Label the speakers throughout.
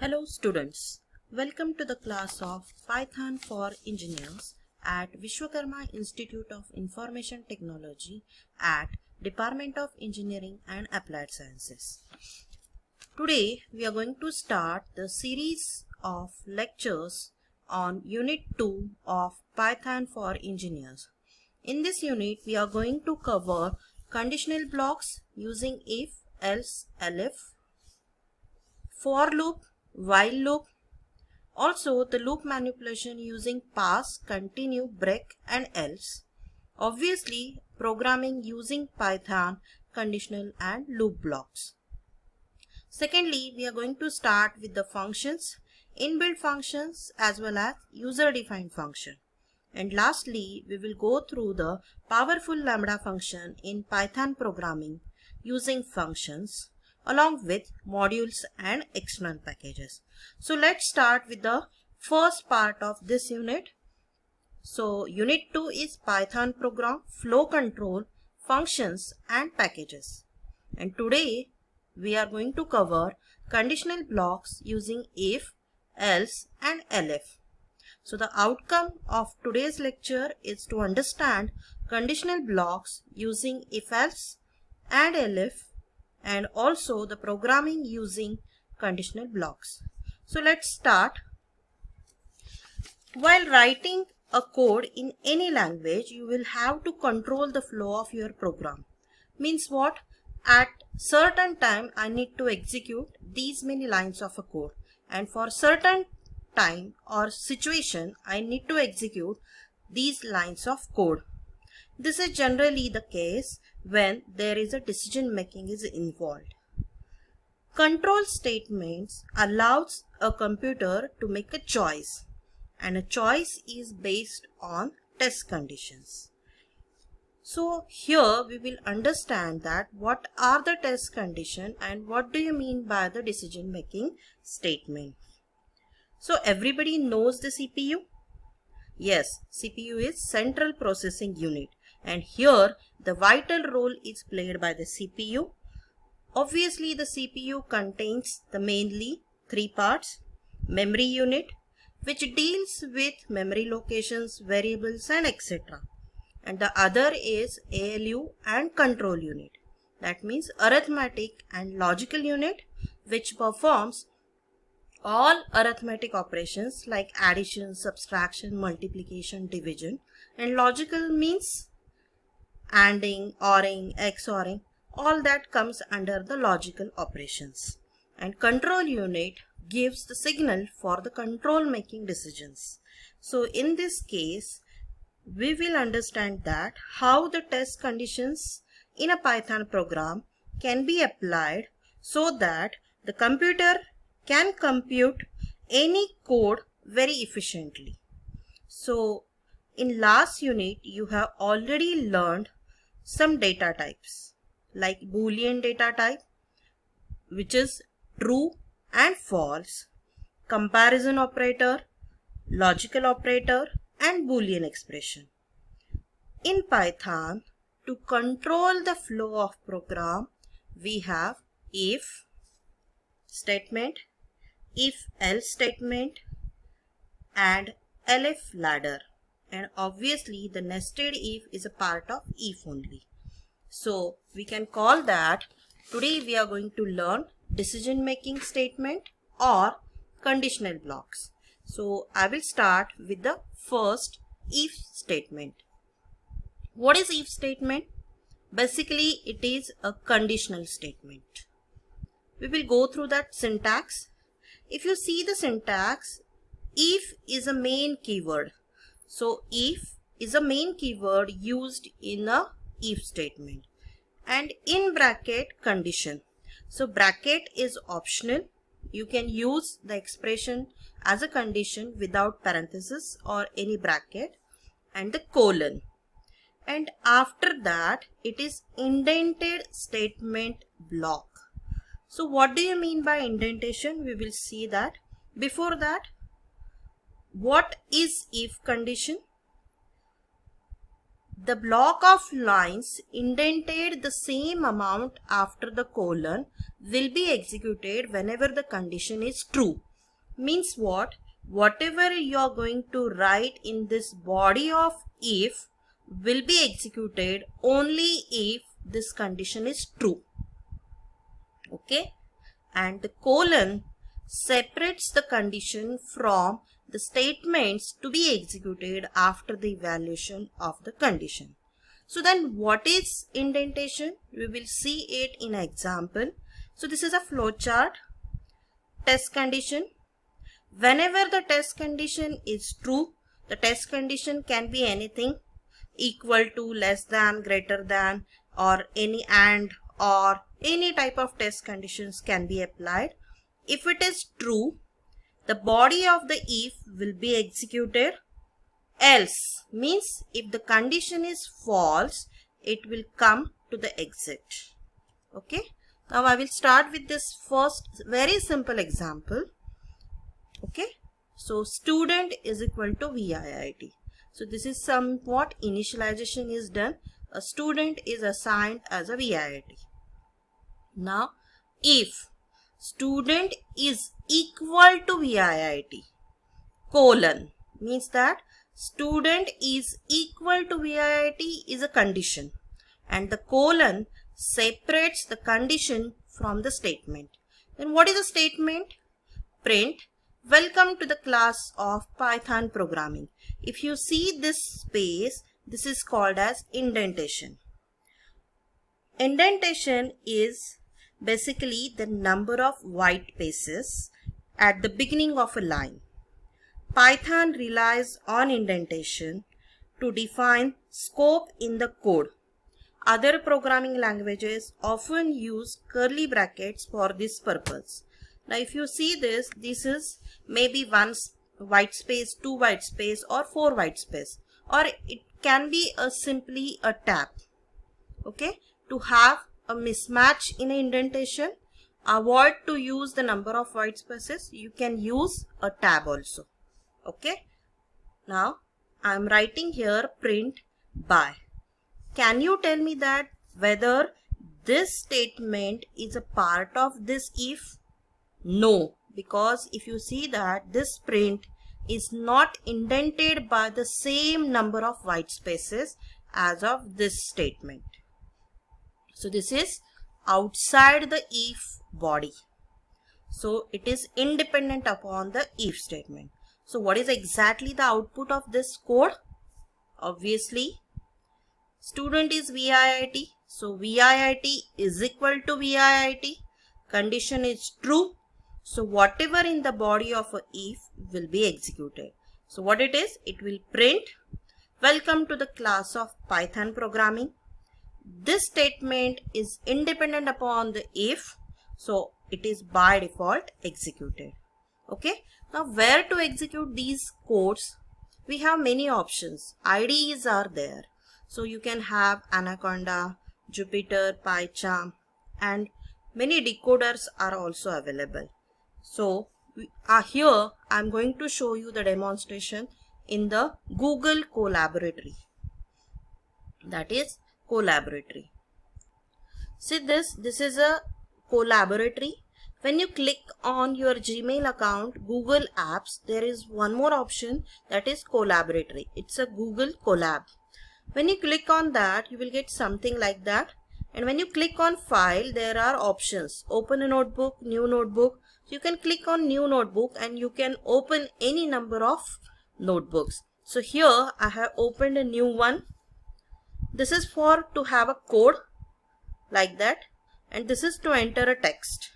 Speaker 1: Hello students, welcome to the class of Python for Engineers at Vishwakarma Institute of Information Technology at Department of Engineering and Applied Sciences. Today we are going to start the series of lectures on Unit 2 of Python for Engineers. In this unit we are going to cover conditional blocks using if, else, elif, for loop, while loop, also the loop manipulation using pass, continue, break and else. Obviously programming using Python conditional and loop blocks. Secondly, we are going to start with the functions, inbuilt functions as well as user defined function. And lastly, we will go through the powerful lambda function in Python programming using functions along with modules and external packages. So let's start with the first part of this unit. So unit 2 is Python program, flow control, functions and packages. And today we are going to cover conditional blocks using if, else and elif. So the outcome of today's lecture is to understand conditional blocks using if, else and elif, and also the programming using conditional blocks. So let's start. While writing a code in any language, you will have to control the flow of your program. Means what? At certain time I need to execute these many lines of a code, and for certain time or situation I need to execute these lines of code. This is generally the case when there is a decision making is involved. Control statements allows a computer to make a choice, and a choice is based on test conditions. So here we will understand that what are the test conditions and what do you mean by the decision making statement. So everybody knows the CPU? Yes, CPU is Central Processing Unit, and here the vital role is played by the CPU. Obviously the CPU contains the mainly three parts: memory unit, which deals with memory locations, variables and etc. And the other is ALU and control unit, that means arithmetic and logical unit, which performs all arithmetic operations like addition, subtraction, multiplication, division, and logical means ANDing, ORing, XORing, all that comes under the logical operations. And control unit gives the signal for the control making decisions. So in this case, we will understand that how the test conditions in a Python program can be applied so that the computer can compute any code very efficiently. So in last unit you have already learned some data types like Boolean data type, which is true and false, comparison operator, logical operator and Boolean expression. In Python, to control the flow of program, we have if statement, if else statement and elif ladder, and obviously the nested if is a part of if only. So we can call that today we are going to learn decision making statement or conditional blocks. So I will start with the first if statement. What is if statement? Basically it is a conditional statement. We will go through that syntax. If you see the syntax, if is a main keyword. So if is a main keyword used in a if statement, and in bracket condition. So bracket is optional. You can use the expression as a condition without parenthesis or any bracket, and the colon. And after that it is indented statement block. So what do you mean by indentation? We will see that. Before that, what is if condition? The block of lines indented the same amount after the colon will be executed whenever the condition is true. means what? Whatever you are going to write in this body of if will be executed only if this condition is true. Okay, and the colon separates the condition from the statements to be executed after the evaluation of the condition. So then what is indentation? We will see it in an example. So this is a flow chart. Test condition. Whenever the test condition is true, the test condition can be anything: equal to, less than, greater than, or any and, or any type of test conditions can be applied. If it is true, the body of the if will be executed. Else means if the condition is false, it will come to the exit. Okay. Now I will start with this first very simple example. Okay. So student is equal to VIIT. So this is somewhat initialization is done. A student is assigned as a VIIT. Now if student is equal to VIIT, colon means that student is equal to VIIT is a condition, and the colon separates the condition from the statement. Then what is the statement? Print, welcome to the class of Python programming. If you see this space, this is called as indentation. Indentation is basically the number of white spaces at the beginning of a line. Python relies on indentation to define scope in the code. Other programming languages often use curly brackets for this purpose. Now if you see this, this is maybe one white space, two white space, or four white space, or it can be simply a tab. Okay, to have a mismatch in an indentation, avoid to use the number of white spaces, you can use a tab also. Okay, now I am writing here print by. Can you tell me that whether this statement is a part of this if? No, because if you see that this print is not indented by the same number of white spaces as of this statement. So this is outside the if body. So it is independent upon the if statement. So what is exactly the output of this code? Obviously, student is VIIT. So VIIT is equal to VIIT. Condition is true. So whatever in the body of a if will be executed. So what it is? It will print, welcome to the class of Python programming. This statement is independent upon the if. So it is by default executed. Okay. Now where to execute these codes? We have many options. IDEs are there. So you can have Anaconda, Jupyter, PyCharm, and many decoders are also available. So here I am going to show you the demonstration in the Google Colaboratory. That is Colaboratory. See this is a Colaboratory. When you click on your Gmail account, Google Apps, there is one more option, that is Colaboratory. It's a Google Colab. When you click on that, you will get something like that. And when you click on file, there are options. Open a notebook, new notebook. You can click on new notebook and you can open any number of notebooks. So here I have opened a new one. This is for to have a code like that. And this is to enter a text.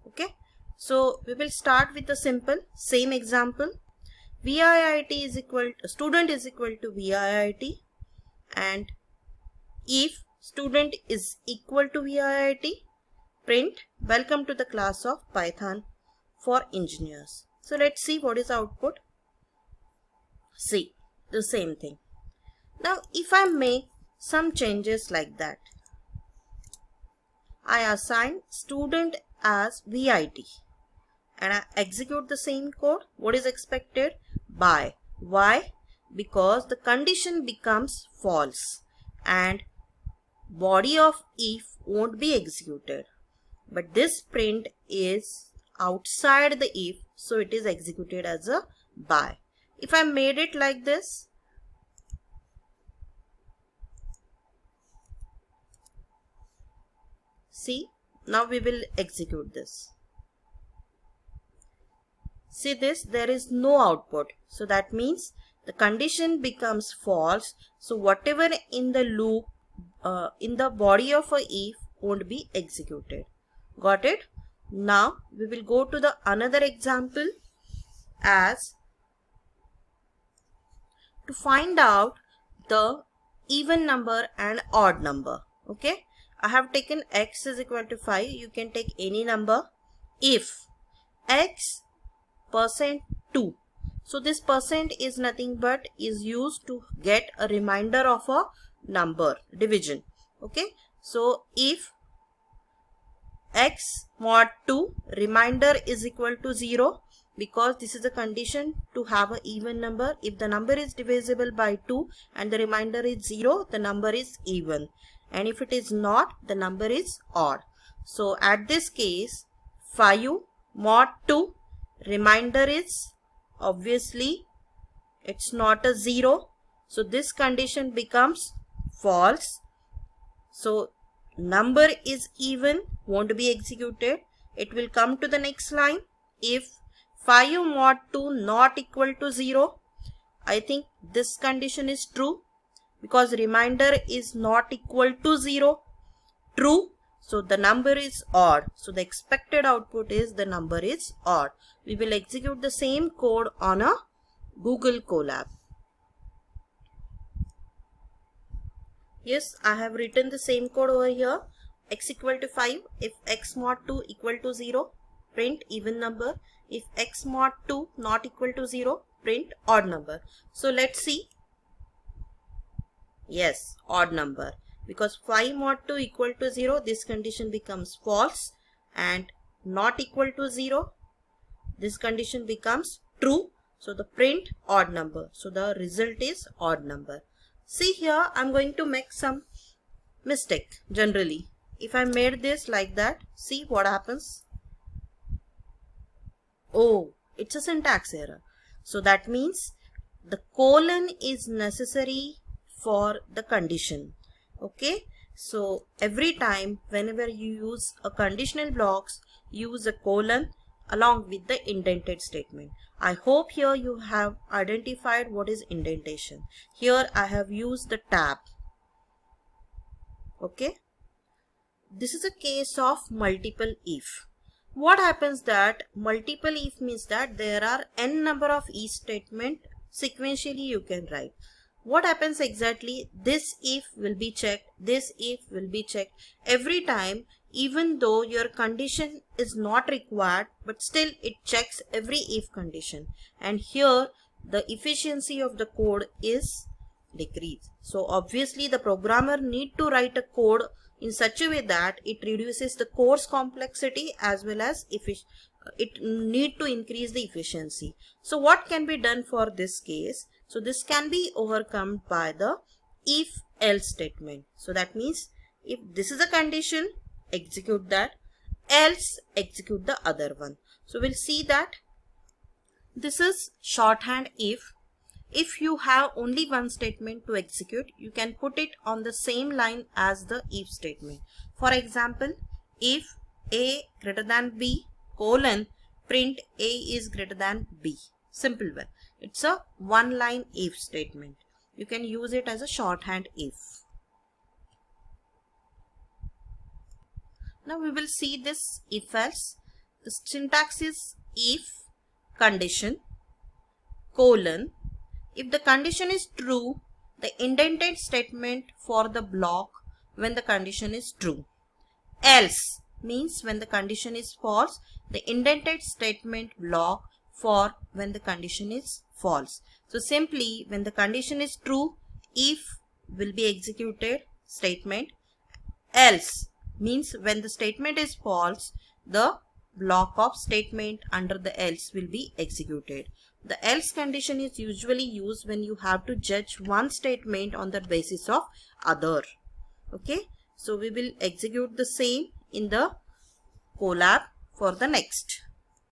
Speaker 1: Okay, so we will start with the simple same example. VIIT is equal to, student is equal to VIIT, and if student is equal to VIIT, print welcome to the class of Python for engineers. So let's see what is the output. See the same thing. Now if I make some changes like that, I assign student as VIT and I execute the same code. What is expected? By. Why? Because the condition becomes false and body of if won't be executed. But this print is outside the if, so it is executed as a by. If I made it like this, see, now we will execute this. See this, there is no output. So that means the condition becomes false. So whatever in the loop, in the body of a if won't be executed. Got it? Now we will go to the another example as to find out the even number and odd number. Okay, I have taken x is equal to 5. You can take any number. If x percent 2, so this percent is nothing but is used to get a remainder of a number division. Okay, so if x mod 2 remainder is equal to 0, because this is a condition to have an even number. If the number is divisible by 2 and the remainder is 0, the number is even, and if it is not, the number is odd. So at this case 5 mod 2 remainder is obviously it's not a 0, so this condition becomes false. So number is even, won't be executed. It will come to the next line. If 5 mod 2 not equal to 0, I think this condition is true because remainder is not equal to 0. True. So the number is odd. So the expected output is the number is odd. We will execute the same code on a Google Colab. Yes, I have written the same code over here. X equal to 5. If x mod 2 equal to 0, print even number. If x mod 2 not equal to 0, print odd number. So let's see. Yes, odd number. Because 5 mod 2 equal to 0, this condition becomes false, and not equal to 0, this condition becomes true. So the print odd number. So the result is odd number. See here, I'm going to make some mistake generally. If I made this like that, see what happens. Oh, it's a syntax error. So that means the colon is necessary for the condition. Okay, so every time whenever you use a conditional blocks, use a colon along with the indented statement. I hope here you have identified what is indentation. Here I have used the tab. Okay, this is a case of multiple if. What happens that multiple if means that there are n number of if statement sequentially you can write. What happens exactly? This if will be checked, this if will be checked every time, even though your condition is not required, but still it checks every if condition, and here the efficiency of the code is decreased. So obviously the programmer need to write a code in such a way that it reduces the code's complexity as well as it need to increase the efficiency. So what can be done for this case? So this can be overcome by the if else statement. So that means if this is a condition, execute that, else execute the other one. So we'll see that this is shorthand if. If you have only one statement to execute, you can put it on the same line as the if statement. For example, if a greater than b colon print a is greater than b. Simple one. It's a one line if statement. You can use it as a shorthand if. Now we will see this if else. The syntax is if condition colon. If the condition is true, the indented statement for the block when the condition is true. Else means when the condition is false, the indented statement block for when the condition is false. So simply when the condition is true, if will be executed statement. Else means when the statement is false, the block of statement under the else will be executed. The else condition is usually used when you have to judge one statement on the basis of other. Okay, so we will execute the same in the Colab for the next.